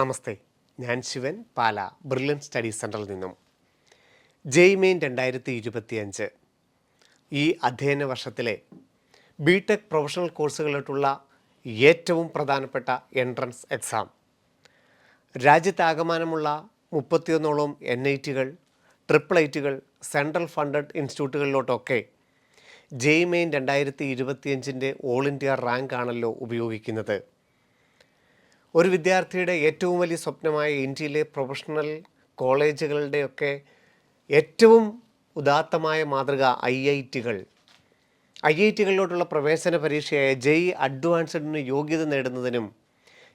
നമസ്തേ, ഞാൻ ശിവൻ പാല brilliant studies സെൻറ്ററിൽ നിന്നും. ജെയ്മെയിൻ 2025 ഈ അധ്യയന വർഷത്തിലെ ബിടെക് പ്രൊഫഷണൽ കോഴ്സുകളിലോട്ടുള്ള ഏറ്റവും പ്രധാനപ്പെട്ട എൻട്രൻസ് എക്സാം. രാജ്യത്താകമാനമുള്ള 31ഓളം NITകൾ, ട്രിപ്പിൾ ഐറ്റുകൾ, സെൻട്രൽ ഫണ്ടഡ് ഇൻസ്റ്റിറ്റ്യൂട്ടുകളിലോട്ടൊക്കെ ജെയ്മെയിൻ 2025 ഓൾ ഇന്ത്യ റാങ്ക് ആണല്ലോ ഉപയോഗിക്കുന്നത്. ഒരു വിദ്യാർത്ഥിയുടെ ഏറ്റവും വലിയ സ്വപ്നമായ ഇന്ത്യയിലെ പ്രൊഫഷണൽ കോളേജുകളുടെയൊക്കെ ഏറ്റവും ഉദാത്തമായ മാതൃക IITകളിലോട്ടുള്ള പ്രവേശന പരീക്ഷയായ ജെയ് അഡ്വാൻസ്ഡിന് യോഗ്യത നേടുന്നതിനും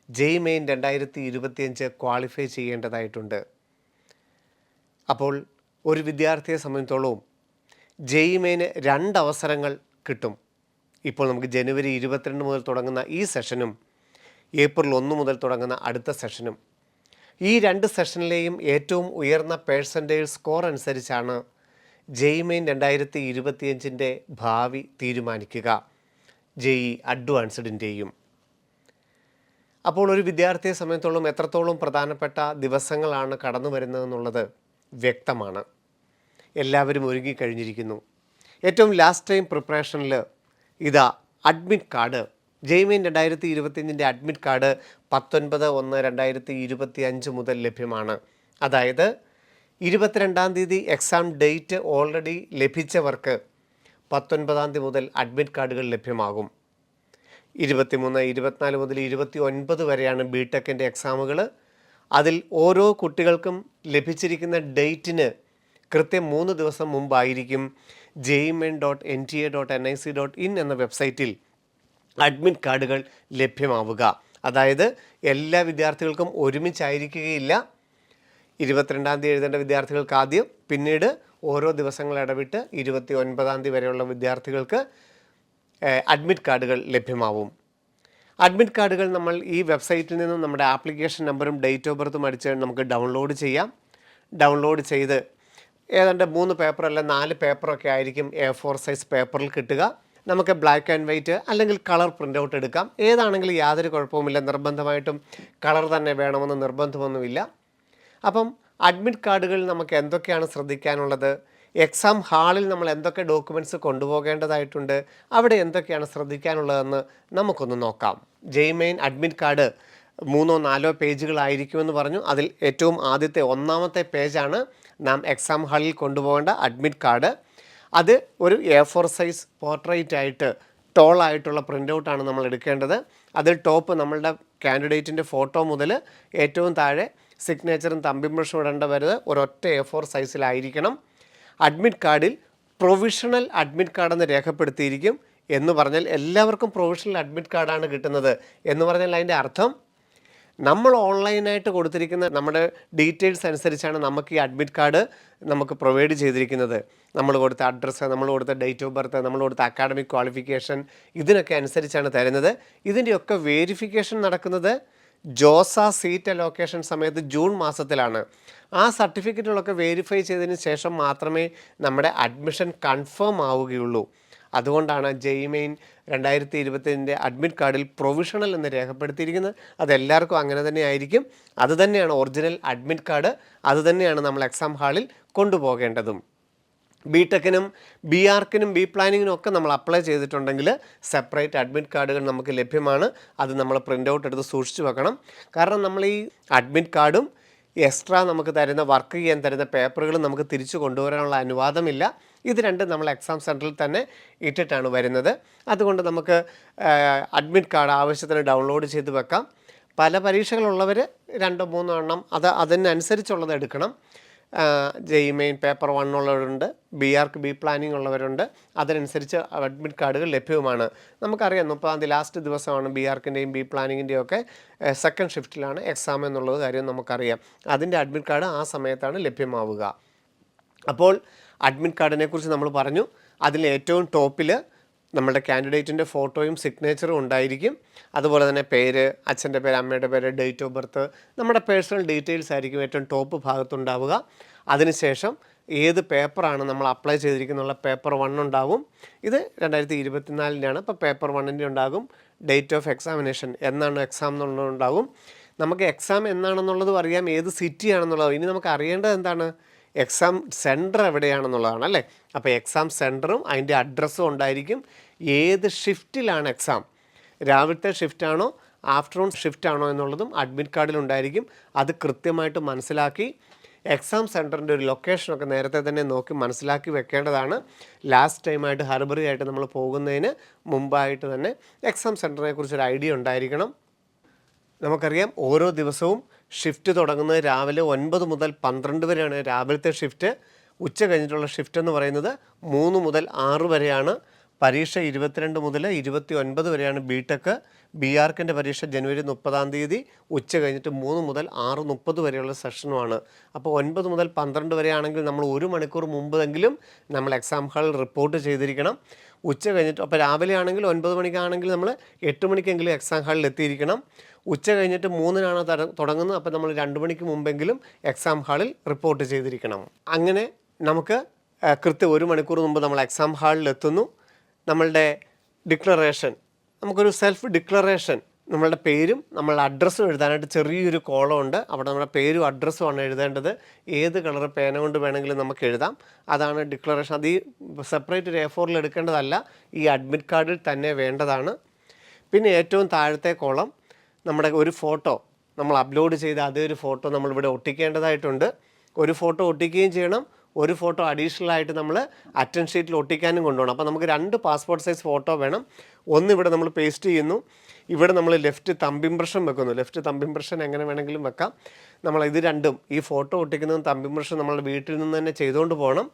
ജെയ്മെയിൻ 2025 ക്വാളിഫൈ ചെയ്യേണ്ടതായിട്ടുണ്ട്. അപ്പോൾ ഒരു വിദ്യാർത്ഥിയെ സംബന്ധിച്ചോളവും ജെയ്മെയിന് 2 അവസരങ്ങൾ കിട്ടും. ഇപ്പോൾ നമുക്ക് ജനുവരി 22 മുതൽ തുടങ്ങുന്ന ഈ സെഷനും ഏപ്രിൽ 1 മുതൽ തുടങ്ങുന്ന അടുത്ത സെഷനും, ഈ 2 സെഷനിലെയും ഏറ്റവും ഉയർന്ന പേഴ്സൻറ്റേജ് സ്കോർ അനുസരിച്ചാണ് ജെയ്മെയിൻ 2025 ഭാവി തീരുമാനിക്കുക, ജെയ് അഡ്വാൻസ്ഡിൻ്റെയും. അപ്പോൾ ഒരു വിദ്യാർത്ഥിയെ സംബന്ധിച്ചോളം എത്രത്തോളം പ്രധാനപ്പെട്ട ദിവസങ്ങളാണ് കടന്നു വരുന്നതെന്നുള്ളത് വ്യക്തമാണ്. എല്ലാവരും ഒരുങ്ങിക്കഴിഞ്ഞിരിക്കുന്നു. ഏറ്റവും ലാസ്റ്റ് ടൈം പ്രിപ്പറേഷനിൽ ഇതാ അഡ്മിറ്റ് കാർഡ്, ജെയ്മെയിൻ 2025 അഡ്മിറ്റ് കാർഡ് 19/1/2025 മുതൽ ലഭ്യമാണ്. അതായത് 22-ാം തീയതി എക്സാം ഡേറ്റ് ഓൾറെഡി ലഭിച്ചവർക്ക് 19-ാം തീയതി മുതൽ അഡ്മിറ്റ് കാർഡുകൾ ലഭ്യമാകും. 23, 24 മുതൽ 29 വരെയാണ് ബിടെക്കിൻ്റെ എക്സാമുകൾ. അതിൽ ഓരോ കുട്ടികൾക്കും ലഭിച്ചിരിക്കുന്ന ഡേറ്റിന് കൃത്യം 3 ദിവസം മുമ്പായിരിക്കും jemain.nta.nic.in എന്ന വെബ്സൈറ്റിൽ അഡ്മിറ്റ് കാർഡുകൾ ലഭ്യമാവുക. അതായത് എല്ലാ വിദ്യാർത്ഥികൾക്കും ഒരുമിച്ചായിരിക്കുകയില്ല. 22-ാം തീയതി എഴുതേണ്ട വിദ്യാർത്ഥികൾക്ക് ആദ്യം, പിന്നീട് ഓരോ ദിവസങ്ങൾ ഇടവിട്ട് 29-ാം തീയതി വരെയുള്ള വിദ്യാർത്ഥികൾക്ക് അഡ്മിറ്റ് കാർഡുകൾ ലഭ്യമാവും. അഡ്മിറ്റ് കാർഡുകൾ നമ്മൾ ഈ വെബ്സൈറ്റിൽ നിന്നും നമ്മുടെ ആപ്ലിക്കേഷൻ നമ്പറും ഡേറ്റ് ഓഫ് ബർത്തും അടിച്ച് നമുക്ക് ഡൗൺലോഡ് ചെയ്യാം. ഡൗൺലോഡ് ചെയ്ത് ഏതാണ്ട് 3 പേപ്പർ അല്ല 4 പേപ്പറൊക്കെ ആയിരിക്കും A4 സൈസ് പേപ്പറിൽ കിട്ടുക. നമുക്ക് ബ്ലാക്ക് ആൻഡ് വൈറ്റ് അല്ലെങ്കിൽ കളർ പ്രിൻ്റ് ഔട്ട് എടുക്കാം. ഏതാണെങ്കിലും യാതൊരു കുഴപ്പവുമില്ല. നിർബന്ധമായിട്ടും കളർ തന്നെ വേണമെന്ന് നിർബന്ധമൊന്നുമില്ല. അപ്പം അഡ്മിറ്റ് കാർഡുകളിൽ നമുക്ക് എന്തൊക്കെയാണ് ശ്രദ്ധിക്കാനുള്ളത്, എക്സാം ഹാളിൽ നമ്മൾ എന്തൊക്കെ ഡോക്യുമെൻറ്റ്സ് കൊണ്ടുപോകേണ്ടതായിട്ടുണ്ട്, അവിടെ എന്തൊക്കെയാണ് ശ്രദ്ധിക്കാനുള്ളതെന്ന് നമുക്കൊന്ന് നോക്കാം. ജെയ്മെയിൻ അഡ്മിറ്റ് കാർഡ് 3-4 പേജുകളായിരിക്കുമെന്ന് പറഞ്ഞു. അതിൽ ഏറ്റവും ആദ്യത്തെ 1-ാമത്തെ പേജാണ് നാം എക്സാം ഹാളിൽ കൊണ്ടുപോകേണ്ട അഡ്മിറ്റ് കാർഡ്. അത് ഒരു A4 സൈസ് പോർട്രേറ്റ് ആയിട്ട് ടോളായിട്ടുള്ള പ്രിൻ്റ് ഔട്ടാണ് നമ്മൾ എടുക്കേണ്ടത്. അതിൽ ടോപ്പ് നമ്മളുടെ കാൻഡിഡേറ്റിൻ്റെ ഫോട്ടോ മുതൽ ഏറ്റവും താഴെ സിഗ്നേച്ചറും തമ്പിംബ്രഷും ഇടേണ്ട വരുന്നത് ഒരൊറ്റ A4 സൈസിലായിരിക്കണം. അഡ്മിറ്റ് കാർഡിൽ പ്രൊവിഷണൽ അഡ്മിറ്റ് കാർഡെന്ന് രേഖപ്പെടുത്തിയിരിക്കും. എന്ന് പറഞ്ഞാൽ എല്ലാവർക്കും പ്രൊവിഷണൽ അഡ്മിറ്റ് കാർഡാണ് കിട്ടുന്നത്. എന്ന് പറഞ്ഞാൽ അതിൻ്റെ അർത്ഥം നമ്മൾ ഓൺലൈനായിട്ട് കൊടുത്തിരിക്കുന്ന നമ്മുടെ ഡീറ്റെയിൽസ് അനുസരിച്ചാണ് നമുക്ക് ഈ അഡ്മിറ്റ് കാർഡ് നമുക്ക് പ്രൊവൈഡ് ചെയ്തിരിക്കുന്നത്. നമ്മൾ കൊടുത്ത അഡ്രസ്സ്, നമ്മൾ കൊടുത്ത ഡേറ്റ് ഓഫ് ബർത്ത്, നമ്മൾ കൊടുത്ത അക്കാഡമിക് ക്വാളിഫിക്കേഷൻ, ഇതിനൊക്കെ അനുസരിച്ചാണ് തരുന്നത്. ഇതിൻ്റെയൊക്കെ വേരിഫിക്കേഷൻ നടക്കുന്നത് ജോസ സീറ്റ് അലോക്കേഷൻ സമയത്ത് ജൂൺ മാസത്തിലാണ്. ആ സർട്ടിഫിക്കറ്റുകളൊക്കെ വെരിഫൈ ചെയ്തതിന് ശേഷം മാത്രമേ നമ്മുടെ അഡ്മിഷൻ കൺഫേം ആവുകയുള്ളൂ. അതുകൊണ്ടാണ് ജെയ്മെയിൻ 2025 അഡ്മിറ്റ് കാർഡിൽ പ്രൊവിഷണൽ എന്ന് രേഖപ്പെടുത്തിയിരിക്കുന്നത്. അതെല്ലാവർക്കും അങ്ങനെ തന്നെ ആയിരിക്കും. അതുതന്നെയാണ് ഒറിജിനൽ അഡ്മിറ്റ് കാർഡ്. അതുതന്നെയാണ് നമ്മൾ എക്സാം ഹാളിൽ കൊണ്ടുപോകേണ്ടതും. ബിടെക്കിനും BArcനും ബി പ്ലാനിങ്ങിനും ഒക്കെ നമ്മൾ അപ്ലൈ ചെയ്തിട്ടുണ്ടെങ്കിൽ സെപ്പറേറ്റ് അഡ്മിറ്റ് കാർഡുകൾ നമുക്ക് ലഭ്യമാണ്. അത് നമ്മൾ പ്രിൻ്റ് ഔട്ട് എടുത്ത് സൂക്ഷിച്ച് വെക്കണം. കാരണം നമ്മൾ ഈ അഡ്മിറ്റ് കാർഡും എക്സ്ട്രാ നമുക്ക് തരുന്ന വർക്ക് ചെയ്യാൻ തരുന്ന പേപ്പറുകളും നമുക്ക് തിരിച്ചു കൊണ്ടുവരാനുള്ള അനുവാദമില്ല. ഇത് രണ്ടും നമ്മൾ എക്സാം സെൻറ്ററിൽ തന്നെ ഇട്ടിട്ടാണ് വരുന്നത്. അതുകൊണ്ട് നമുക്ക് അഡ്മിറ്റ് കാർഡ് ആവശ്യത്തിന് ഡൗൺലോഡ് ചെയ്ത് വെക്കാം. പല പരീക്ഷകളുള്ളവർ 2-3 എണ്ണം അതിനനുസരിച്ചുള്ളത് എടുക്കണം. ജെയ്മെയിൻ പേപ്പർ 1 ഉള്ളവരുണ്ട്, BArc ബി പ്ലാനിങ് ഉള്ളവരുണ്ട്. അതിനനുസരിച്ച് അഡ്മിറ്റ് കാർഡുകൾ ലഭ്യവുമാണ്. നമുക്കറിയാം 30-ാം തീയതി ലാസ്റ്റ് ദിവസമാണ് BArcൻ്റെയും ബി പ്ലാനിങ്ങിൻ്റെയും ഒക്കെ സെക്കൻഡ് ഷിഫ്റ്റിലാണ് എക്സാം എന്നുള്ളത് കാര്യം നമുക്കറിയാം. അതിൻ്റെ അഡ്മിറ്റ് കാർഡ് ആ സമയത്താണ് ലഭ്യമാവുക. അപ്പോൾ അഡ്മിറ്റ് കാർഡിനെ കുറിച്ച് നമ്മൾ പറഞ്ഞു. അതിൽ ഏറ്റവും ടോപ്പിൽ നമ്മുടെ കാൻഡിഡേറ്റിൻ്റെ ഫോട്ടോയും സിഗ്നേച്ചറും ഉണ്ടായിരിക്കും. അതുപോലെ തന്നെ പേര്, അച്ഛൻ്റെ പേര്, അമ്മയുടെ പേര്, ഡേറ്റ് ഓഫ് ബർത്ത്, നമ്മുടെ പേഴ്സണൽ ഡീറ്റെയിൽസ് ആയിരിക്കും ഏറ്റവും ടോപ്പ് ഭാഗത്തുണ്ടാവുക. അതിനുശേഷം ഏത് പേപ്പറാണ് നമ്മൾ അപ്ലൈ ചെയ്തിരിക്കുന്നുള്ള പേപ്പർ 1 ഉണ്ടാവും. ഇത് 2024 അപ്പോൾ പേപ്പർ 1 ഉണ്ടാകും. ഡേറ്റ് ഓഫ് എക്സാമിനേഷൻ എന്നാണ് എക്സാം എന്നുള്ളതുണ്ടാകും. നമുക്ക് എക്സാം എന്നാണെന്നുള്ളതും അറിയാം, ഏത് സിറ്റി ആണെന്നുള്ളതും. ഇനി നമുക്ക് അറിയേണ്ടത് എന്താണ്? എക്സാം സെൻറ്റർ എവിടെയാണെന്നുള്ളതാണ് അല്ലേ. അപ്പോൾ എക്സാം സെൻറ്ററും അതിൻ്റെ അഡ്രസ്സും ഉണ്ടായിരിക്കും. ഏത് ഷിഫ്റ്റിലാണ് എക്സാം, രാവിലത്തെ ഷിഫ്റ്റാണോ ആഫ്റ്റർനൂൺ ഷിഫ്റ്റാണോ എന്നുള്ളതും അഡ്മിറ്റ് കാർഡിൽ ഉണ്ടായിരിക്കും. അത് കൃത്യമായിട്ട് മനസ്സിലാക്കി എക്സാം സെൻറ്ററിൻ്റെ ഒരു ലൊക്കേഷനൊക്കെ നേരത്തെ തന്നെ നോക്കി മനസ്സിലാക്കി വെക്കേണ്ടതാണ്. ലാസ്റ്റ് ടൈമായിട്ട് ഹർബറി ആയിട്ട് നമ്മൾ പോകുന്നതിന് മുമ്പായിട്ട് തന്നെ എക്സാം സെൻറ്ററിനെ കുറിച്ചൊരു ഐഡിയ ഉണ്ടായിരിക്കണം. നമുക്കറിയാം ഓരോ ദിവസവും ഷിഫ്റ്റ് തുടങ്ങുന്നത് രാവിലെ 9 മുതൽ 12 വരെയാണ് രാവിലത്തെ ഷിഫ്റ്റ്. ഉച്ച കഴിഞ്ഞിട്ടുള്ള ഷിഫ്റ്റ് എന്ന് പറയുന്നത് 3 മുതൽ 6 വരെയാണ്. പരീക്ഷ 22 മുതൽ 29 വരെയാണ് ബിടെക്. BArcൻ്റെ പരീക്ഷ ജനുവരി 30 ഉച്ച കഴിഞ്ഞിട്ട് 3 മുതൽ 6:30 വരെയുള്ള സെഷനുമാണ്. അപ്പോൾ 9 മുതൽ 12 വരെയാണെങ്കിൽ നമ്മൾ 1 മണിക്കൂർ മുമ്പെങ്കിലും നമ്മൾ എക്സാം ഹാളിൽ റിപ്പോർട്ട് ചെയ്തിരിക്കണം. ഉച്ച കഴിഞ്ഞിട്ട് അപ്പോൾ രാവിലെ ആണെങ്കിൽ 9 മണിക്കാണെങ്കിൽ നമ്മൾ 8 മണിക്കെങ്കിലും എക്സാം ഹാളിൽ എത്തിയിരിക്കണം. ഉച്ച കഴിഞ്ഞിട്ട് 3-നാണ് തുടങ്ങുന്നത്. അപ്പോൾ നമ്മൾ 2 മണിക്ക് മുമ്പെങ്കിലും എക്സാം ഹാളിൽ റിപ്പോർട്ട് ചെയ്തിരിക്കണം. അങ്ങനെ നമുക്ക് കൃത്യം 1 മണിക്കൂർ മുമ്പ് നമ്മൾ എക്സാം ഹാളിൽ എത്തുന്നു. നമ്മളുടെ ഡിക്ലറേഷൻ, നമുക്കൊരു സെൽഫ് ഡിക്ലറേഷൻ, നമ്മളുടെ പേരും നമ്മളുടെ അഡ്രസ്സും എഴുതാനായിട്ട് ചെറിയൊരു കോളം ഉണ്ട്. അവിടെ നമ്മുടെ പേരും അഡ്രസ്സുമാണ് എഴുതേണ്ടത്. ഏത് കളർ പേന കൊണ്ട് വേണമെങ്കിലും നമുക്ക് എഴുതാം. അതാണ് ഡിക്ലറേഷൻ. അത് ഈ സെപ്പറേറ്റ് ഒരു A4-ൽ എടുക്കേണ്ടതല്ല, ഈ അഡ്മിറ്റ് കാർഡിൽ തന്നെ വേണ്ടതാണ്. പിന്നെ ഏറ്റവും താഴത്തെ കോളം നമ്മുടെ ഒരു ഫോട്ടോ നമ്മൾ അപ്ലോഡ് ചെയ്ത അതേ ഒരു ഫോട്ടോ നമ്മളിവിടെ ഒട്ടിക്കേണ്ടതായിട്ടുണ്ട്. ഒരു ഫോട്ടോ ഒട്ടിക്കുകയും ചെയ്യണം, ഒരു ഫോട്ടോ അഡീഷണൽ ആയിട്ട് നമ്മൾ അറ്റൻ ഷീറ്റിൽ ഒട്ടിക്കാനും കൊണ്ടുപോകണം. അപ്പോൾ നമുക്ക് 2 പാസ്പോർട്ട് സൈസ് ഫോട്ടോ വേണം. ഒന്ന് ഇവിടെ നമ്മൾ പേസ്റ്റ് ചെയ്യുന്നു, ഇവിടെ നമ്മൾ ലെഫ്റ്റ് തമ്പ് ഇംപ്രഷൻ വെക്കുന്നു. ലെഫ്റ്റ് തമ്പ് ഇംപ്രഷൻ എങ്ങനെ വേണമെങ്കിലും വെക്കാം. നമ്മൾ ഇത് രണ്ടും, ഈ ഫോട്ടോ ഒട്ടിക്കുന്നതും തമ്പ് ഇംപ്രഷൻ നമ്മളുടെ വീട്ടിൽ നിന്ന് തന്നെ ചെയ്തുകൊണ്ട് പോകണം.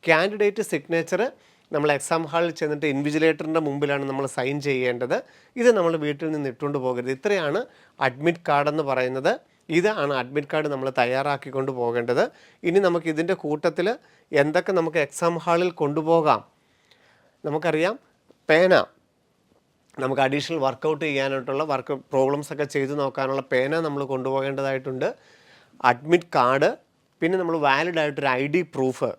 കാൻഡിഡേറ്റ് സിഗ്നേച്ചർ നമ്മൾ എക്സാം ഹാളിൽ ചെന്നിട്ട് ഇൻവിജിലേറ്ററിൻ്റെ മുമ്പിലാണ് നമ്മൾ സൈൻ ചെയ്യേണ്ടത്. ഇത് നമ്മൾ വീട്ടിൽ നിന്ന് ഇട്ടുകൊണ്ട് പോകരുത്. ഇത്രയാണ് അഡ്മിറ്റ് കാർഡെന്ന് പറയുന്നത്. ഇതാണ് അഡ്മിറ്റ് കാർഡ് നമ്മൾ തയ്യാറാക്കിക്കൊണ്ട് പോകേണ്ടത്. ഇനി നമുക്ക് ഇതിൻ്റെ കൂട്ടത്തിൽ എന്തൊക്കെ നമുക്ക് എക്സാം ഹാളിൽ കൊണ്ടുപോകാം. നമുക്കറിയാം പേന, നമുക്ക് അഡീഷണൽ വർക്കൗട്ട് ചെയ്യാനായിട്ടുള്ള പ്രോബ്ലംസൊക്കെ ചെയ്ത് നോക്കാനുള്ള പേന നമ്മൾ കൊണ്ടുപോകേണ്ടതായിട്ടുണ്ട്. അഡ്മിറ്റ് കാർഡ്, പിന്നെ നമ്മൾ വാലിഡായിട്ടൊരു ID പ്രൂഫ്.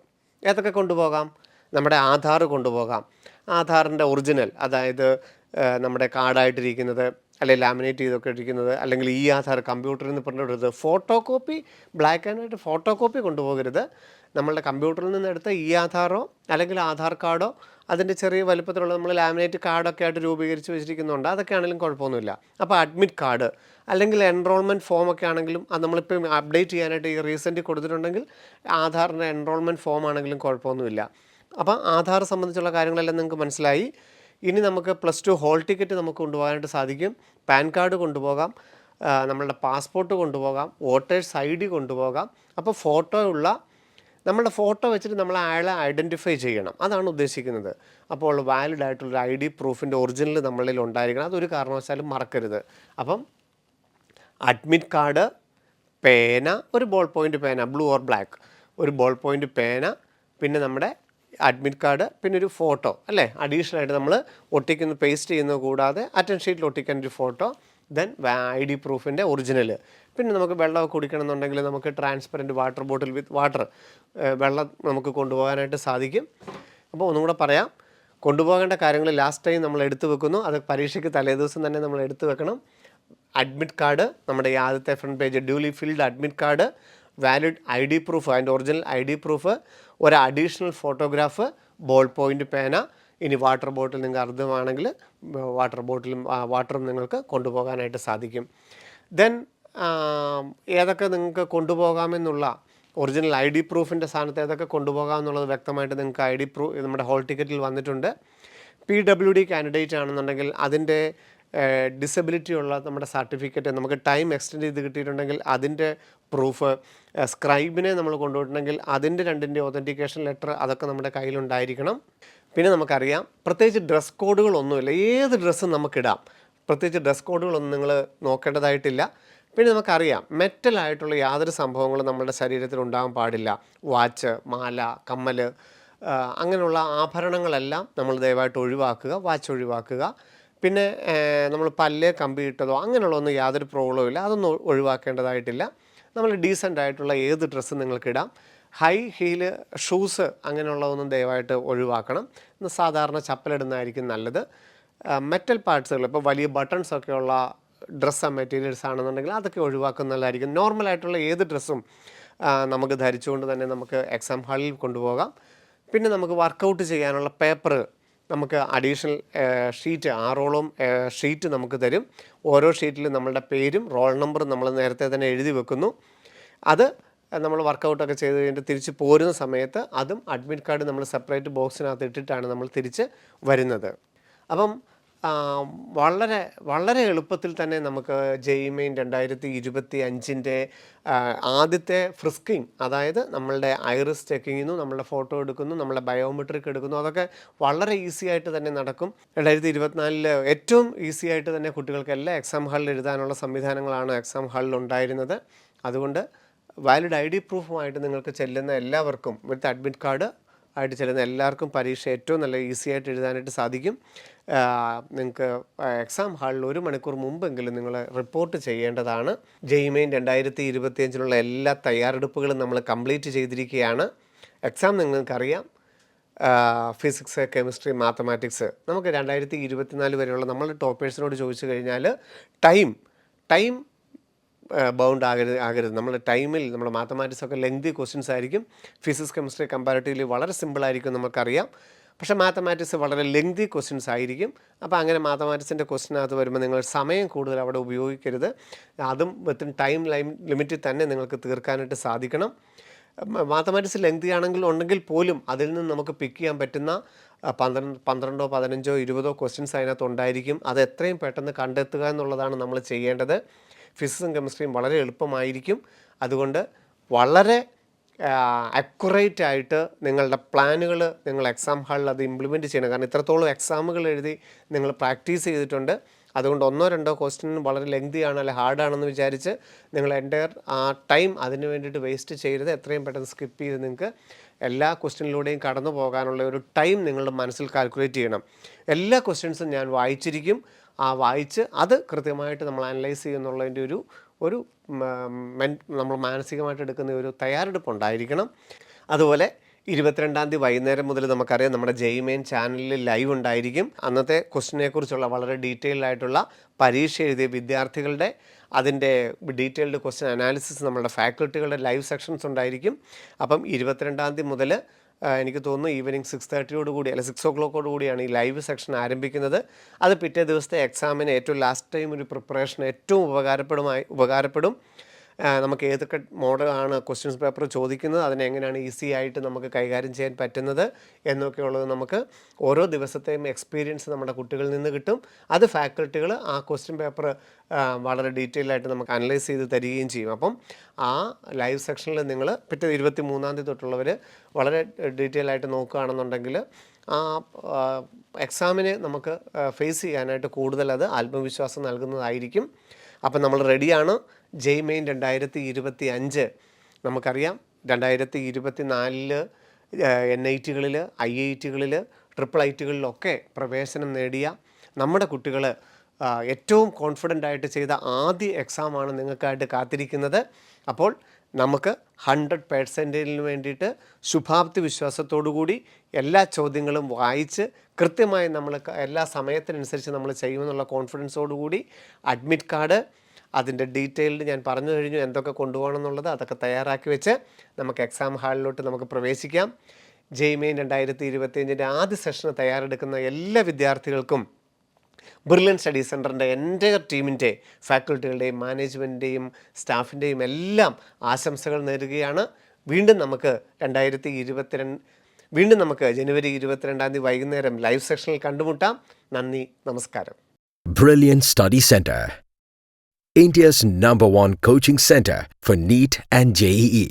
ഏതൊക്കെ കൊണ്ടുപോകാം? നമ്മുടെ ആധാർ കൊണ്ടുപോകാം. ആധാറിൻ്റെ ഒറിജിനൽ, അതായത് നമ്മുടെ കാർഡായിട്ടിരിക്കുന്നത്, അല്ലെങ്കിൽ ലാമിനേറ്റ് ചെയ്തൊക്കെ ഇരിക്കുന്നത്, അല്ലെങ്കിൽ ഈ ആധാർ കമ്പ്യൂട്ടറിൽ നിന്ന് പ്രിൻ്റ് എടുത്തത്. Photo copy, black and white photo copy കൊണ്ടുപോകരുത്. നമ്മളുടെ കമ്പ്യൂട്ടറിൽ നിന്ന് എടുത്ത ഈ ആധാറോ അല്ലെങ്കിൽ ആധാർ കാർഡോ അതിൻ്റെ ചെറിയ വലുപ്പത്തിലുള്ള നമ്മൾ ലാമിനേറ്റ് കാർഡൊക്കെ ആയിട്ട് രൂപീകരിച്ച് വെച്ചിരിക്കുന്നുണ്ട്. അതൊക്കെ ആണെങ്കിലും കുഴപ്പമൊന്നുമില്ല. അപ്പോൾ അഡ്മിറ്റ് കാർഡ് അല്ലെങ്കിൽ എൻറോൾമെൻറ്റ് ഫോമൊക്കെ ആണെങ്കിലും അത് നമ്മളിപ്പോൾ അപ്ഡേറ്റ് ചെയ്യാനായിട്ട് ഈ റീസെൻ്റ് കൊടുത്തിട്ടുണ്ടെങ്കിൽ ആധാറിൻ്റെ എൻറോൾമെൻറ്റ് ഫോം ആണെങ്കിലും കുഴപ്പമൊന്നുമില്ല. അപ്പോൾ ആധാർ സംബന്ധിച്ചുള്ള കാര്യങ്ങളെല്ലാം നിങ്ങൾക്ക് മനസ്സിലായി. ഇനി നമുക്ക് +2 ഹോൾ ടിക്കറ്റ് നമുക്ക് കൊണ്ടുപോകാനായിട്ട് സാധിക്കും. പാൻ കാർഡ് കൊണ്ടുപോകാം, നമ്മളുടെ പാസ്പോർട്ട് കൊണ്ടുപോകാം, വോട്ടേഴ്സ് ID കൊണ്ടുപോകാം. അപ്പോൾ നമ്മളുടെ ഫോട്ടോ വെച്ചിട്ട് നമ്മൾ അയാളെ ഐഡൻറ്റിഫൈ ചെയ്യണം, അതാണ് ഉദ്ദേശിക്കുന്നത്. അപ്പോൾ വാലിഡ് ആയിട്ടുള്ളൊരു ID പ്രൂഫിൻ്റെ ഒറിജിനൽ നമ്മളിൽ ഉണ്ടായിരിക്കണം. അതൊരു കാരണവശാലും മറക്കരുത്. അപ്പം അഡ്മിറ്റ് കാർഡ്, പേന, ഒരു ബോൾ പോയിൻ്റ് പേന, ബ്ലൂ ഓർ ബ്ലാക്ക്, ഒരു ബോൾ പോയിൻ്റ് പേന, പിന്നെ നമ്മുടെ അഡ്മിറ്റ് കാർഡ്, പിന്നെ ഒരു ഫോട്ടോ അല്ലേ. അഡീഷണൽ ആയിട്ട് നമ്മൾ ഒട്ടിക്കുന്ന പേസ്റ്റ് ചെയ്യുന്നത് കൂടാതെ അറ്റൻ ഷീറ്റിൽ ഒട്ടിക്കാൻ ഒരു ഫോട്ടോ, ദെൻ ID പ്രൂഫിൻ്റെ ഒറിജിനൽ. പിന്നെ നമുക്ക് വെള്ളമൊക്കെ കുടിക്കണമെന്നുണ്ടെങ്കിൽ നമുക്ക് transparent water bottle with water, വെള്ളം നമുക്ക് കൊണ്ടുപോകാനായിട്ട് സാധിക്കും. അപ്പോൾ ഒന്നും കൂടെ പറയാം, കൊണ്ടുപോകേണ്ട കാര്യങ്ങൾ ലാസ്റ്റ് ടൈം നമ്മൾ എടുത്തു വെക്കുന്നു. അത് പരീക്ഷയ്ക്ക് തലേദിവസം തന്നെ നമ്മൾ എടുത്തു വെക്കണം. അഡ്മിറ്റ് കാർഡ്, നമ്മുടെ ഈ ആദ്യത്തെ front page duly filled admit card, valid ID proof, അതിൻ്റെ ഒറിജിനൽ ID പ്രൂഫ്, ഒരു അഡീഷണൽ ഫോട്ടോഗ്രാഫ്, ബോൾ പോയിൻ്റ് പേന. ഇനി വാട്ടർ ബോട്ടിൽ നിങ്ങൾക്ക് അർദ്ധമാണെങ്കിൽ വാട്ടറും നിങ്ങൾക്ക് കൊണ്ടുപോകാനായിട്ട് സാധിക്കും. ദെൻ ഏതൊക്കെ നിങ്ങൾക്ക് കൊണ്ടുപോകാമെന്നുള്ള ഒറിജിനൽ ID പ്രൂഫിൻ്റെ സ്ഥാനത്ത് ഏതൊക്കെ കൊണ്ടുപോകാമെന്നുള്ളത് വ്യക്തമായിട്ട് നിങ്ങൾക്ക് ID പ്രൂഫ് നമ്മുടെ ഹോൾ ടിക്കറ്റിൽ വന്നിട്ടുണ്ട്. PWD കാൻഡിഡേറ്റ് ആണെന്നുണ്ടെങ്കിൽ അതിൻ്റെ ഡിസബിലിറ്റി ഉള്ള നമ്മുടെ സർട്ടിഫിക്കറ്റ്, നമുക്ക് ടൈം എക്സ്റ്റെൻഡ് ചെയ്ത് കിട്ടിയിട്ടുണ്ടെങ്കിൽ അതിൻ്റെ പ്രൂഫ്, സ്ക്രൈബിനെ നമ്മൾ കൊണ്ടുപോയിട്ടുണ്ടെങ്കിൽ അതിൻ്റെ 2ൻ്റെ ഒതൻറ്റിക്കേഷൻ ലെറ്റർ, അതൊക്കെ നമ്മുടെ കയ്യിലുണ്ടായിരിക്കണം. പിന്നെ നമുക്കറിയാം പ്രത്യേകിച്ച് ഡ്രസ് കോഡുകളൊന്നുമില്ല, ഏത് ഡ്രസ്സും നമുക്കിടാം. പ്രത്യേകിച്ച് ഡ്രസ് കോഡുകളൊന്നും നിങ്ങൾ നോക്കേണ്ടതായിട്ടില്ല. പിന്നെ നമുക്കറിയാം മെറ്റലായിട്ടുള്ള യാതൊരു സംഭവങ്ങളും നമ്മുടെ ശരീരത്തിൽ ഉണ്ടാകാൻ പാടില്ല. വാച്ച്, മാല, കമ്മൽ, അങ്ങനെയുള്ള ആഭരണങ്ങളെല്ലാം നമ്മൾ ദയവായിട്ട് ഒഴിവാക്കുക. വാച്ച് ഒഴിവാക്കുക. പിന്നെ നമ്മൾ പല്ല് കമ്പി ഇട്ടതോ അങ്ങനെയുള്ളതൊന്നും യാതൊരു പ്രോബ്ലവും ഇല്ല, അതൊന്നും ഒഴിവാക്കേണ്ടതായിട്ടില്ല. നമ്മൾ ഡീസൻ്റ് ആയിട്ടുള്ള ഏത് ഡ്രസ്സും നിങ്ങൾക്കിടാം. ഹൈ ഹീല്, ഷൂസ് അങ്ങനെയുള്ളതൊന്നും ദയവായിട്ട് ഒഴിവാക്കണം. സാധാരണ ചപ്പലിടുന്നതായിരിക്കും നല്ലത്. മെറ്റൽ പാർട്സുകൾ, ഇപ്പോൾ വലിയ ബട്ടൺസൊക്കെയുള്ള ഡ്രസ്സ് മെറ്റീരിയൽസ് ആണെന്നുണ്ടെങ്കിൽ അതൊക്കെ ഒഴിവാക്കുന്നതായിരിക്കും. നോർമലായിട്ടുള്ള ഏത് ഡ്രസ്സും നമുക്ക് ധരിച്ചുകൊണ്ട് തന്നെ നമുക്ക് എക്സാം ഹാളിൽ കൊണ്ടുപോകാം. പിന്നെ നമുക്ക് വർക്കൗട്ട് ചെയ്യാനുള്ള പേപ്പർ നമുക്ക് അഡീഷണൽ ഷീറ്റ് 6ഓളം ഷീറ്റ് നമുക്ക് തരും. ഓരോ ഷീറ്റിലും നമ്മളുടെ പേരും റോൾ നമ്പറും നമ്മൾ നേരത്തെ തന്നെ എഴുതി വെക്കുന്നു. അത് നമ്മൾ വർക്കൗട്ടൊക്കെ ചെയ്ത് കഴിഞ്ഞിട്ട് തിരിച്ച് പോരുന്ന സമയത്ത് അതും അഡ്മിറ്റ് കാർഡ് നമ്മൾ സെപ്പറേറ്റ് ബോക്സിനകത്ത് ഇട്ടിട്ടാണ് നമ്മൾ തിരിച്ച് വരുന്നത്. അപ്പം വളരെ വളരെ എളുപ്പത്തിൽ തന്നെ നമുക്ക് JEE Main 2025 ആദ്യത്തെ ഫ്രിസ്കിങ്, അതായത് നമ്മളുടെ ഐറിസ് ചെക്ക് ചെയ്യുന്നു, നമ്മളുടെ ഫോട്ടോ എടുക്കുന്നു, നമ്മളുടെ ബയോമെട്രിക് എടുക്കുന്നു, അതൊക്കെ വളരെ ഈസി ആയിട്ട് തന്നെ നടക്കും. 2024 ഏറ്റവും ഈസി ആയിട്ട് തന്നെ കുട്ടികൾക്ക് എല്ലാ എക്സാം ഹാളിൽ എഴുതാനുള്ള സംവിധാനങ്ങളാണ് എക്സാം ഹാളിൽ ഉണ്ടായിരുന്നത്. അതുകൊണ്ട് വാലിഡ് ID പ്രൂഫുമായിട്ട് നിങ്ങൾക്ക് ചെല്ലുന്ന എല്ലാവർക്കും, വിത്ത് അഡ്മിറ്റ് കാർഡ് ആയിട്ട് ചെല്ലുന്ന എല്ലാവർക്കും പരീക്ഷ ഏറ്റവും നല്ല ഈസി ആയിട്ട് എഴുതാനായിട്ട് സാധിക്കും. നിങ്ങൾക്ക് എക്സാം ഹാളിൽ 1 മണിക്കൂർ മുമ്പെങ്കിലും നിങ്ങൾ റിപ്പോർട്ട് ചെയ്യേണ്ടതാണ്. JEE Main 2025 എല്ലാ തയ്യാറെടുപ്പുകളും നമ്മൾ കംപ്ലീറ്റ് ചെയ്തിരിക്കുകയാണ്. എക്സാം നിങ്ങൾക്കറിയാം, ഫിസിക്സ്, കെമിസ്ട്രി, മാത്തമാറ്റിക്സ്. നമുക്ക് 2024 വരെയുള്ള നമ്മൾ ടോപ്പേഴ്സിനോട് ചോദിച്ചു കഴിഞ്ഞാൽ ടൈം ബൗണ്ട് ആകരുത്. നമ്മൾ ടൈമിൽ നമ്മൾ മാത്തമാറ്റിക്സൊക്കെ ലെങ്തി ക്വസ്റ്റ്യൻസ് ആയിരിക്കും. ഫിസിക്സ്, കെമിസ്ട്രി കമ്പാരിറ്റീവ്ലി വളരെ സിമ്പിളായിരിക്കും, നമുക്കറിയാം. പക്ഷേ മാത്തമാറ്റിക്സ് വളരെ ലെങ്തി ക്വസ്റ്റ്യൻസ് ആയിരിക്കും. അപ്പോൾ അങ്ങനെ മാത്തമാറ്റിക്സിൻ്റെ ക്വസ്റ്റ്യനകത്ത് വരുമ്പോൾ നിങ്ങൾ സമയം കൂടുതൽ അവിടെ ഉപയോഗിക്കരുത്. അതും വിത്തിൻ ടൈം ലിമിറ്റിൽ തന്നെ നിങ്ങൾക്ക് തീർക്കാനായിട്ട് സാധിക്കണം. മാത്തമാറ്റിക്സ് ലെങ്തി ഉണ്ടെങ്കിൽ പോലും അതിൽ നിന്ന് നമുക്ക് പിക്ക് ചെയ്യാൻ പറ്റുന്ന 12, 15, 20 ക്വസ്റ്റ്യൻസ് അതിനകത്ത് ഉണ്ടായിരിക്കും. അത് എത്രയും പെട്ടെന്ന് കണ്ടെത്തുക എന്നുള്ളതാണ് നമ്മൾ ചെയ്യേണ്ടത്. ഫിസിക്സും കെമിസ്ട്രിയും വളരെ എളുപ്പമായിരിക്കും. അതുകൊണ്ട് വളരെ അക്യുറേറ്റ് ആയിട്ട് നിങ്ങളുടെ പ്ലാനുകൾ നിങ്ങൾ എക്സാം ഹാളിൽ അത് ഇംപ്ലിമെൻറ്റ് ചെയ്യണം. കാരണം ഇത്രത്തോളം എക്സാമുകൾ എഴുതി നിങ്ങൾ പ്രാക്ടീസ് ചെയ്തിട്ടുണ്ട്. അതുകൊണ്ട് 1-2 ക്വസ്റ്റ്യൻ വളരെ ലെങ്തിയാണ് അല്ലെങ്കിൽ ഹാർഡാണെന്ന് വിചാരിച്ച് നിങ്ങൾ എൻ്റയർ ആ ടൈം അതിന് വേണ്ടിയിട്ട് വേസ്റ്റ് ചെയ്യരുത്. എത്രയും പെട്ടെന്ന് സ്കിപ്പ് ചെയ്ത് നിങ്ങൾക്ക് എല്ലാ ക്വസ്റ്റ്യനിലൂടെയും കടന്നു പോകാനുള്ള ഒരു ടൈം നിങ്ങളുടെ മനസ്സിൽ കാൽക്കുലേറ്റ് ചെയ്യണം. എല്ലാ ക്വസ്റ്റ്യൻസും ഞാൻ വായിച്ചിരിക്കും. വായിച്ച് അത് കൃത്യമായിട്ട് നമ്മൾ അനലൈസ് ചെയ്യുന്നുള്ളതിൻ്റെ ഒരു നമ്മൾ മാനസികമായിട്ട് എടുക്കുന്ന ഒരു തയ്യാറെടുപ്പ് ഉണ്ടായിരിക്കണം. അതുപോലെ 22-ാം തീയതി വൈകുന്നേരം മുതൽ നമുക്കറിയാം നമ്മുടെ JEE Main ചാനലിൽ ലൈവ് ഉണ്ടായിരിക്കും. അന്നത്തെ ക്വസ്റ്റിനെക്കുറിച്ചുള്ള വളരെ ഡീറ്റെയിൽഡ് ആയിട്ടുള്ള പരീക്ഷ എഴുതിയ വിദ്യാർത്ഥികളുടെ അതിൻ്റെ ഡീറ്റെയിൽഡ് ക്വസ്റ്റ്യൻ അനാലിസിസ് നമ്മുടെ ഫാക്കൽറ്റികളുടെ ലൈവ് സെക്ഷൻസ് ഉണ്ടായിരിക്കും. അപ്പം 22-ാം തീയതി മുതൽ എനിക്ക് തോന്നുന്നു ഈവനിങ് 6:30 അല്ല 6 o'clock കൂടിയാണ് ഈ ലൈവ് സെക്ഷൻ ആരംഭിക്കുന്നത്. അത് പിറ്റേ ദിവസത്തെ എക്സാമിന് ഏറ്റവും ലാസ്റ്റ് ടൈം ഒരു പ്രിപ്പറേഷൻ ഏറ്റവും ഉപകാരപ്പെടും. നമുക്ക് ഏതൊക്കെ മോഡലാണ് ക്വസ്റ്റ്യൻസ് പേപ്പർ ചോദിക്കുന്നത്, അതിനെങ്ങനെയാണ് ഈസി ആയിട്ട് നമുക്ക് കൈകാര്യം ചെയ്യാൻ പറ്റുന്നത് എന്നൊക്കെയുള്ളത് നമുക്ക് ഓരോ ദിവസത്തെയും എക്സ്പീരിയൻസ് നമ്മുടെ കുട്ടികളിൽ നിന്ന് കിട്ടും. അത് ഫാക്കൽറ്റികൾ ആ ക്വസ്റ്റ്യൻ പേപ്പർ വളരെ ഡീറ്റെയിൽ ആയിട്ട് നമുക്ക് അനലൈസ് ചെയ്ത് തരികയും ചെയ്യും. അപ്പം ആ ലൈവ് സെക്ഷനിൽ നിങ്ങൾ പിറ്റേ 23-ാം തീയതി തൊട്ടുള്ളവർ വളരെ ഡീറ്റെയിൽ ആയിട്ട് നോക്കുകയാണെന്നുണ്ടെങ്കിൽ ആ എക്സാമിനെ നമുക്ക് ഫേസ് ചെയ്യാനായിട്ട് കൂടുതൽ അത് ആത്മവിശ്വാസം നൽകുന്നതായിരിക്കും. അപ്പം നമ്മൾ റെഡിയാണ്. JEE Main 2025 നമുക്കറിയാം 2024 NITകളിൽ, IITകളിൽ, IIITകളിലൊക്കെ പ്രവേശനം നേടിയ നമ്മുടെ കുട്ടികൾ ഏറ്റവും കോൺഫിഡൻ്റ് ആയിട്ട് ചെയ്ത ആദ്യ എക്സാമാണ് നിങ്ങൾക്കായിട്ട് കാത്തിരിക്കുന്നത്. അപ്പോൾ നമുക്ക് 100% വേണ്ടിയിട്ട് ശുഭാപ്തി വിശ്വാസത്തോടു കൂടി എല്ലാ ചോദ്യങ്ങളും വായിച്ച് കൃത്യമായി നമ്മൾ എല്ലാ സമയത്തിനനുസരിച്ച് നമ്മൾ ചെയ്യുമെന്നുള്ള കോൺഫിഡൻസോടുകൂടി അഡ്മിറ്റ് കാർഡ് അതിൻ്റെ ഡീറ്റെയിൽഡ് ഞാൻ പറഞ്ഞു കഴിഞ്ഞു, എന്തൊക്കെ കൊണ്ടുപോകണം എന്നുള്ളത്. അതൊക്കെ തയ്യാറാക്കി വെച്ച് നമുക്ക് എക്സാം ഹാളിലോട്ട് നമുക്ക് പ്രവേശിക്കാം. JEE Main 2025 ആദ്യ സെഷന് തയ്യാറെടുക്കുന്ന എല്ലാ വിദ്യാർത്ഥികൾക്കും ബ്രില്യൻ സ്റ്റഡി സെൻറ്ററിൻ്റെ എൻ്റെ ടീമിൻ്റെ ഫാക്കൽറ്റികളുടെയും മാനേജ്മെൻറ്റിൻ്റെയും സ്റ്റാഫിൻ്റെയും എല്ലാം ആശംസകൾ നേരുകയാണ്. വീണ്ടും നമുക്ക് ജനുവരി 22-ാം തീയതി വൈകുന്നേരം ലൈവ് സെഷനിൽ കണ്ടുമുട്ടാം. നന്ദി, നമസ്കാരം. Brilliant Study Center, India's #1 coaching center for NEET and JEE.